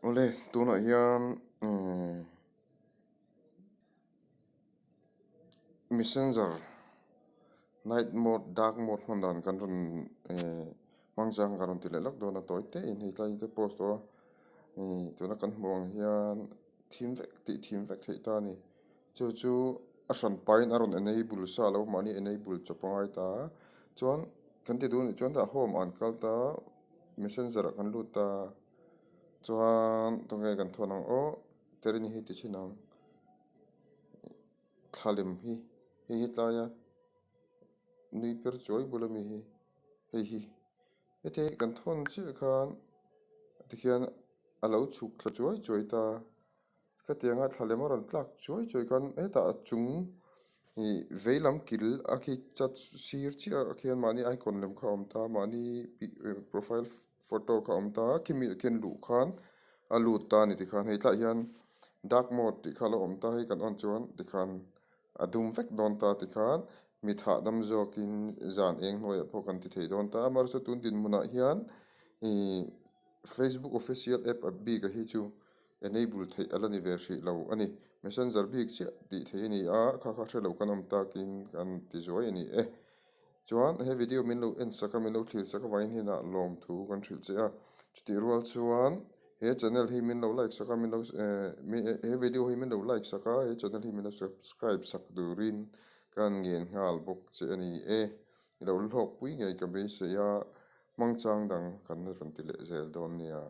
ole tuna hian messenger night mode dark mode mandan kan run mangjang kan run tilelak dona toite in hi tlai ke post o tuna kan hmuang hian thim vek thei ta ni chu a hran pain aron enable sa lo mani enable chopangai ta chuan kan ti du ni chuan da home an kal ta messenger kan lut ta chuan tungai kan thonang o terin hi ti chinang thalim hi tlaya nui per choi bulami hi ete kan thon che khan tikhian alo chuk thla choi ta ka tianga thalem ron tlak choi kan eta chung hi veilam kil a khi chat sir chi a khian mani icon lem kha om ta mani profile photo kha om ta kimi ken lu khan alu ta ni tikhan hei tla hian dark mode ti khalo om ta hi kan on chuan tikhan adum vek don ta tikhan mi tha dam zokin zan eng hnuai a pawh kan ti thei dawn ta mar sa tun din munah hian Facebook official app a bik a hi chu enable thei alani ve hri lo ani messenger bik chi ti thei ni a kha hrelo kan om takin kan ti zuai ani chuan he video min lo en saka min lo thlir saka vain hina lawm thu kan thril che a chuti rual chuan he channel hi min lo like saka min lo he video hi min lo like saka he channel hi min lo subscribe sak durin kan ngen ngal bok che ani lo lhok pui ngai ka be se ya mangchang dang kan ron ti le zel don nia